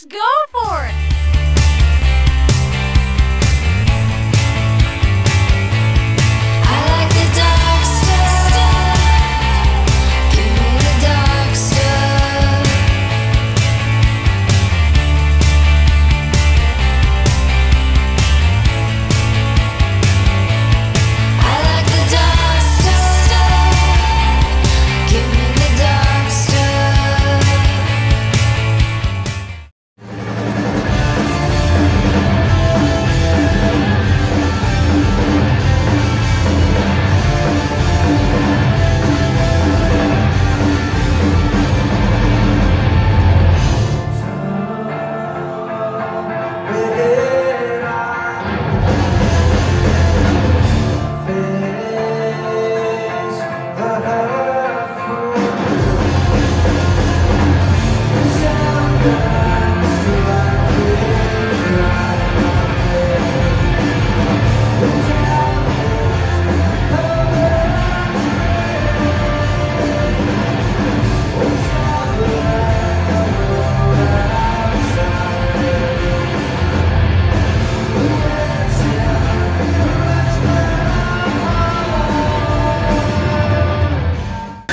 go for it!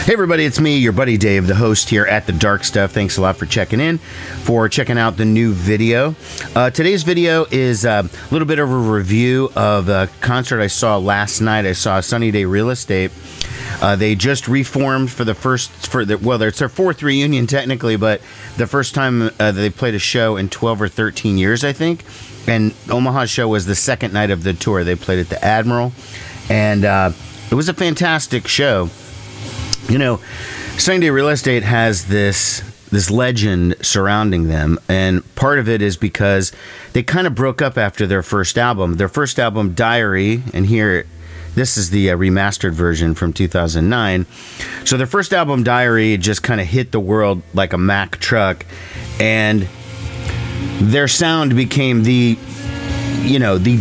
Hey everybody, it's me, your buddy Dave, the host here at The Dark Stuff. Thanks a lot for checking out the new video. Today's video is a little bit of a review of a concert I saw last night. I saw Sunny Day Real Estate. They just reformed for the well, it's their fourth reunion technically, but the first time they played a show in 12 or 13 years, I think. And Omaha show was the second night of the tour. They played at the Admiral, and it was a fantastic show. You know, Sunny Day Real Estate has this legend surrounding them, and part of it is because they kind of broke up after their first album. Their first album, Diary, and here, this is the remastered version from 2009. So their first album, Diary, just kind of hit the world like a Mack truck, and their sound became the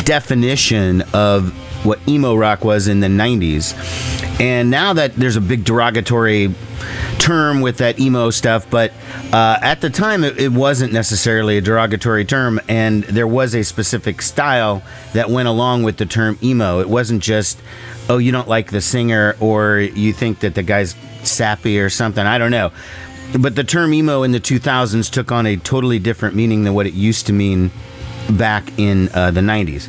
definition of what emo rock was in the 90s. And now that there's a big derogatory term with that emo stuff, but at the time it wasn't necessarily a derogatory term, and there was a specific style that went along with the term emo. It wasn't just, oh, you don't like the singer, or you think that the guy's sappy or something. I don't know. But the term emo in the 2000s took on a totally different meaning than what it used to mean back in the 90s.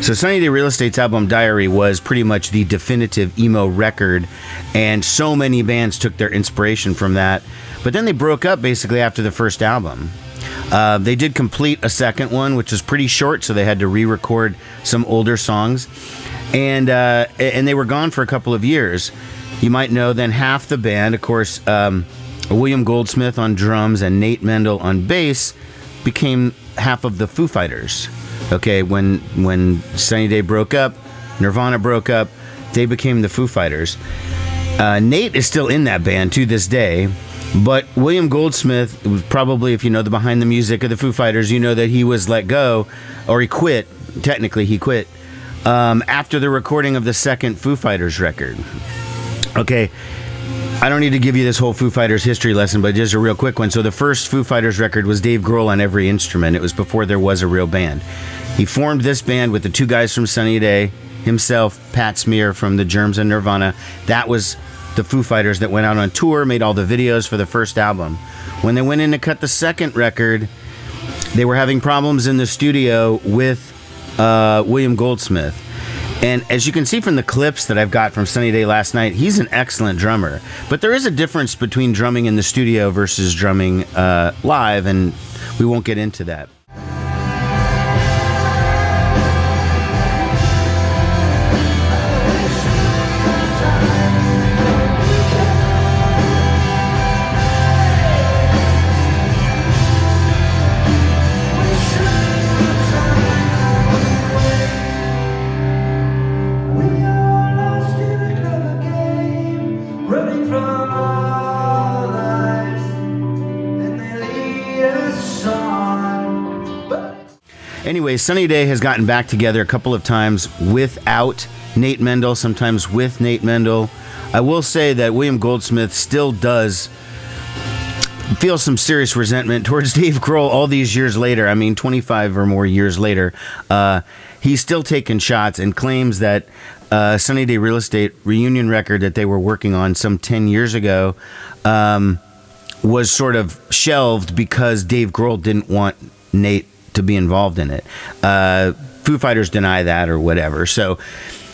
So Sunny Day Real Estate's album Diary was pretty much the definitive emo record, and so many bands took their inspiration from that. But then they broke up basically after the first album. They did complete a second one, which was pretty short, so they had to re-record some older songs. And they were gone for a couple of years. You might know then half the band, of course, William Goldsmith on drums and Nate Mendel on bass, became half of the Foo Fighters. Okay, when Sunny Day broke up, Nirvana broke up, they became the Foo Fighters. Nate is still in that band to this day, but William Goldsmith was probably, if you know the behind the music of the Foo Fighters, you know that he was let go, or he quit. Technically, he quit after the recording of the second Foo Fighters record. Okay, I don't need to give you this whole Foo Fighters history lesson, but just a real quick one. So the first Foo Fighters record was Dave Grohl on every instrument. It was before there was a real band. He formed this band with the two guys from Sunny Day, himself, Pat Smear from the Germs and Nirvana. That was the Foo Fighters that went out on tour, made all the videos for the first album. When they went in to cut the second record, they were having problems in the studio with William Goldsmith. And as you can see from the clips that I've got from Sunny Day last night, he's an excellent drummer. But there is a difference between drumming in the studio versus drumming live, and we won't get into that. Anyway, Sunny Day has gotten back together a couple of times without Nate Mendel, sometimes with Nate Mendel. I will say that William Goldsmith still does feels some serious resentment towards Dave Grohl all these years later. I mean, 25 or more years later, he's still taking shots and claims that Sunny Day Real Estate reunion record that they were working on some 10 years ago was sort of shelved because Dave Grohl didn't want Nate to be involved in it. Foo Fighters deny that or whatever. So,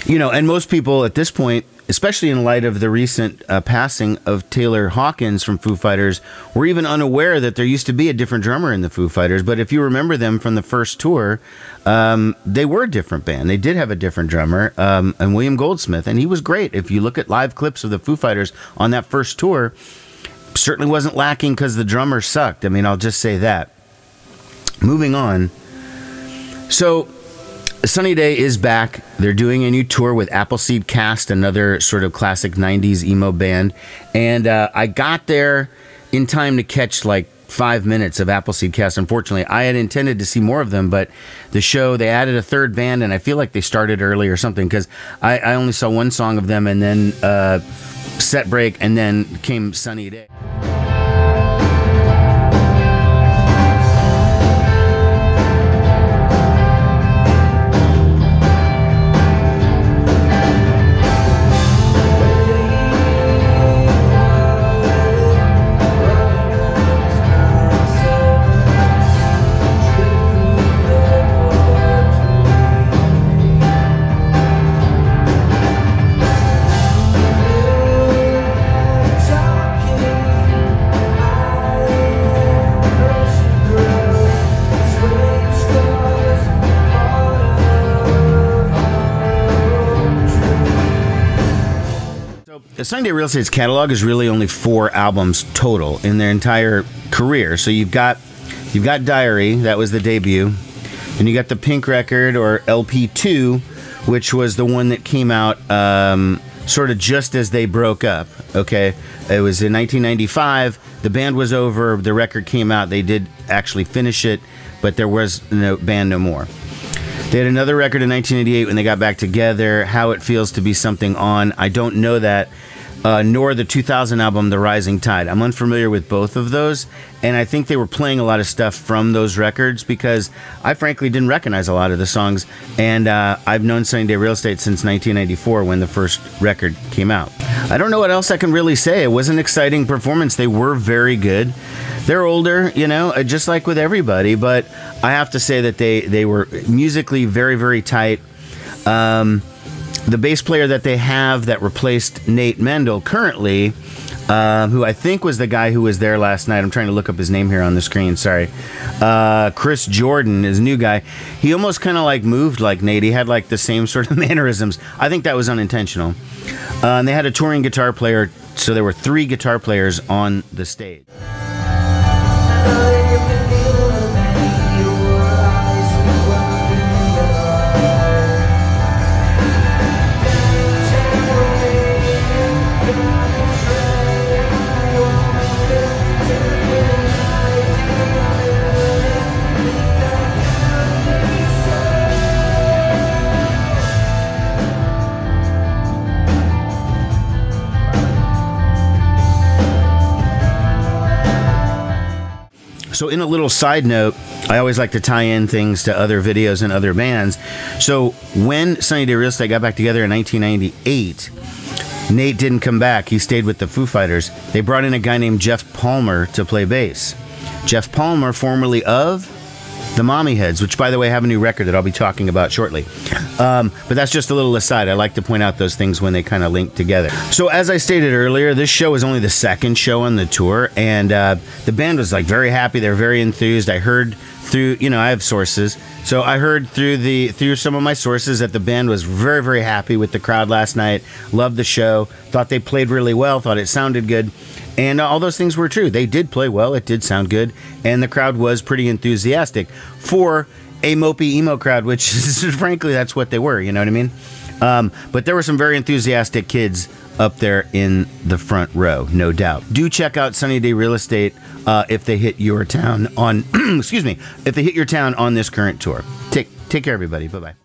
you know, and most people at this point, especially in light of the recent passing of Taylor Hawkins from Foo Fighters, were even unaware that there used to be a different drummer in the Foo Fighters. But if you remember them from the first tour, they were a different band. They did have a different drummer, and William Goldsmith, and he was great. If you look at live clips of the Foo Fighters on that first tour, certainly wasn't lacking because the drummer sucked. I mean, I'll just say that. Moving on. So Sunny Day is back. They're doing a new tour with Appleseed Cast, another sort of classic 90s emo band. And I got there in time to catch like 5 minutes of Appleseed Cast. Unfortunately, I had intended to see more of them, but the show, they added a third band, and I feel like they started early or something because I only saw one song of them, and then set break, and then came Sunny Day. The Sunny Day Real Estate's catalog is really only 4 albums total in their entire career. So you've got Diary, that was the debut, and you got the Pink record, or LP2, which was the one that came out sort of just as they broke up. Okay, it was in 1995. The band was over. The record came out. They did actually finish it, but there was no band no more. They had another record in 1988 when they got back together, How It Feels to Be Something On. I don't know that, nor the 2000 album, The Rising Tide. I'm unfamiliar with both of those, and I think they were playing a lot of stuff from those records because I frankly didn't recognize a lot of the songs, and I've known Sunny Day Real Estate since 1994 when the first record came out. I don't know what else I can really say. It was an exciting performance. They were very good. They're older, you know, just like with everybody, but I have to say that they were musically very, very tight. The bass player that they have that replaced Nate Mendel currently, who I think was the guy who was there last night. I'm trying to look up his name here on the screen, sorry. Chris Jordan is a new guy. He almost kind of like moved like Nate. He had like the same sort of mannerisms. I think that was unintentional. And they had a touring guitar player, so there were 3 guitar players on the stage. So in a little side note, I always like to tie in things to other videos and other bands. So when Sunny Day Real Estate got back together in 1998, Nate didn't come back. He stayed with the Foo Fighters. They brought in a guy named Jeff Palmer to play bass. Jeff Palmer, formerly of the Mommy Heads, which, by the way, have a new record that I'll be talking about shortly. But that's just a little aside. I like to point out those things when they kind of link together. So as I stated earlier, this show is only the second show on the tour, and the band was like very happy. They're very enthused. I heard through, you know, I have sources. So I heard through some of my sources that the band was very, very happy with the crowd last night. Loved the show. Thought they played really well. Thought it sounded good. And all those things were true. They did play well. It did sound good. And the crowd was pretty enthusiastic for a mopey emo crowd, which is, frankly, that's what they were. You know what I mean? But there were some very enthusiastic kids up there in the front row, no doubt. Do check out Sunny Day Real Estate if they hit your town on, excuse me, if they hit your town on this current tour. Take care, everybody. Bye-bye.